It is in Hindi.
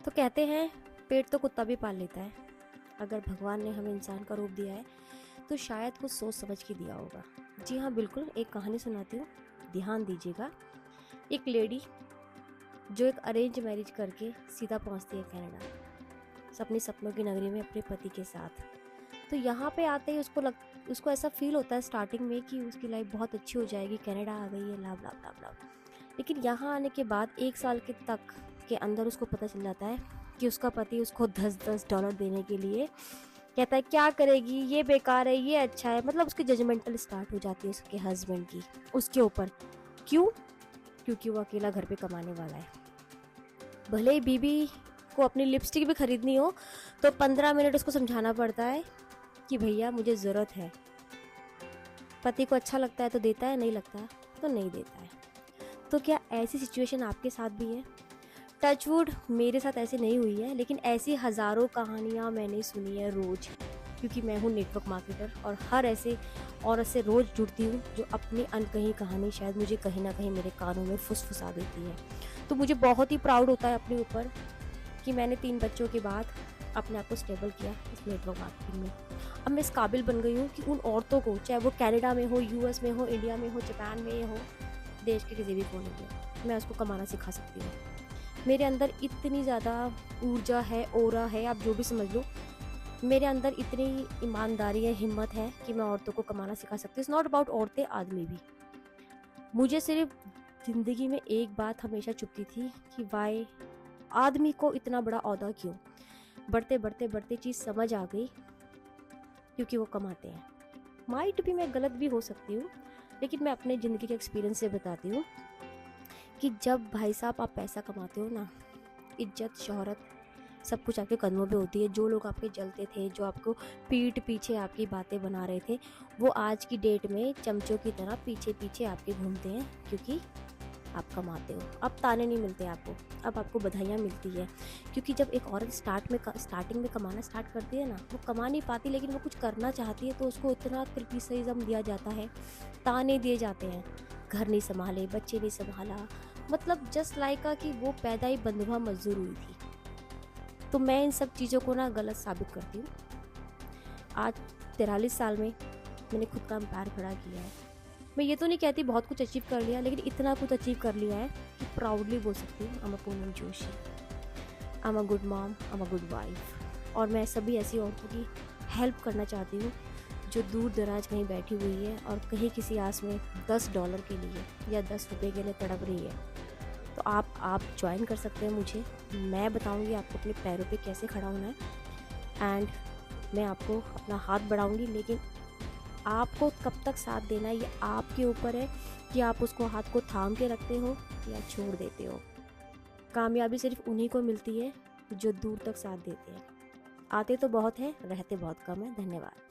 तो कहते हैं पेट तो कुत्ता भी पाल लेता है। अगर भगवान ने हमें इंसान का रूप दिया है तो शायद कुछ सोच समझ के दिया होगा। जी हाँ, बिल्कुल, एक कहानी सुनाती हूँ, ध्यान दीजिएगा। एक लेडी जो एक अरेंज मैरिज करके सीधा पहुँचती है कनाडा, अपनी सपनों की नगरी में अपने पति के साथ। तो यहाँ पे आते ही उसको ऐसा फील होता है स्टार्टिंग में कि उसकी लाइफ बहुत अच्छी हो जाएगी, कनाडा आ गई है, लाभ लाभ लाभ लाभ। लेकिन यहाँ आने के बाद 1 साल के अंदर उसको पता चल जाता है कि उसका पति उसको 10-10 डॉलर देने के लिए कहता है क्या करेगी, ये बेकार है, ये अच्छा है। मतलब उसकी जजमेंटल स्टार्ट हो जाती है उसके हस्बैंड की उसके ऊपर। क्यों? क्योंकि वो अकेला घर पे कमाने वाला है। भले ही बीबी को अपनी लिपस्टिक भी खरीदनी हो तो 15 मिनट उसको समझाना पड़ता है कि भैया मुझे ज़रूरत है। पति को अच्छा लगता है तो देता है, नहीं लगता तो नहीं देता है। तो क्या ऐसी सिचुएशन आपके साथ भी है? टचवुड मेरे साथ ऐसे नहीं हुई है, लेकिन ऐसी हज़ारों कहानियाँ मैंने सुनी है रोज़, क्योंकि मैं हूँ नेटवर्क मार्केटर और हर ऐसे औरत से रोज़ जुड़ती हूँ जो अपनी अनकही कहानी शायद मुझे कहीं ना कहीं मेरे कानों में फुसफुसा देती है। तो मुझे बहुत ही प्राउड होता है अपने ऊपर कि मैंने 3 बच्चों के बाद अपने आप को स्टेबल किया इस नेटवर्क मार्केटिंग में। अब मैं इस काबिल बन गई हूँ कि उन औरतों को, चाहे वो कनाडा में हो, यूएस में हो, इंडिया में हो, जापान में हो, देश के किसी भी कोने में, मैं उसको कमाना सिखा सकती हूँ। मेरे अंदर इतनी ज़्यादा ऊर्जा है, ओरा है, आप जो भी समझ लो। मेरे अंदर इतनी ईमानदारी है, हिम्मत है कि मैं औरतों को कमाना सिखा सकती हूँ। इट्स नॉट अबाउट औरतें, आदमी भी। मुझे सिर्फ ज़िंदगी में एक बात हमेशा चुभती थी कि वाई आदमी को इतना बड़ा औहदा क्यों। बढ़ते बढ़ते बढ़ते चीज़ समझ आ गई, क्योंकि वो कमाते हैं। माइट भी मैं गलत भी हो सकती हूँ, लेकिन मैं अपने ज़िंदगी के एक्सपीरियंस से बताती हूँ कि जब भाई साहब आप पैसा कमाते हो ना, इज्जत शोहरत सब कुछ आपके कदमों पे होती है। जो लोग आपके जलते थे, जो आपको पीठ पीछे आपकी बातें बना रहे थे, वो आज की डेट में चमचों की तरह पीछे पीछे आपके घूमते हैं, क्योंकि आप कमाते हो। अब ताने नहीं मिलते आपको, अब आपको बधाइयाँ मिलती है। क्योंकि जब एक औरत स्टार्टिंग में कमाना स्टार्ट करती है ना, वो कमा नहीं पाती, लेकिन वो कुछ करना चाहती है तो उसको इतना क्रिटिसिज्म दिया जाता है, ताने दिए जाते हैं, घर नहीं संभाले, बच्चे नहीं संभाला, मतलब जस्ट लाइक कि वो पैदा ही बंधुआ मजदूर हुई थी। तो मैं इन सब चीज़ों को ना गलत साबित करती हूँ। आज 43 साल में मैंने खुद का एम्पायर खड़ा किया है। मैं ये तो नहीं कहती बहुत कुछ अचीव कर लिया, लेकिन इतना कुछ अचीव कर लिया है कि प्राउडली बोल सकती हूँ, I am a Poonam Joshi, I am a good mom, I am a good wife. और मैं सभी ऐसी औरतों की हेल्प करना चाहती हूँ जो दूर दराज कहीं बैठी हुई है और कहीं किसी आस में 10 डॉलर के लिए या 10 रुपये के लिए तड़प रही है। तो आप ज्वाइन कर सकते हैं मुझे। मैं बताऊंगी आपको अपने पैरों पे कैसे खड़ा होना है, एंड मैं आपको अपना हाथ बढ़ाऊंगी। लेकिन आपको कब तक साथ देना है, ये आपके ऊपर है कि आप उसको हाथ को थाम के रखते हो या छोड़ देते हो। कामयाबी सिर्फ उन्हीं को मिलती है जो दूर तक साथ देते हैं। आते तो बहुत हैं, रहते बहुत कम है। धन्यवाद।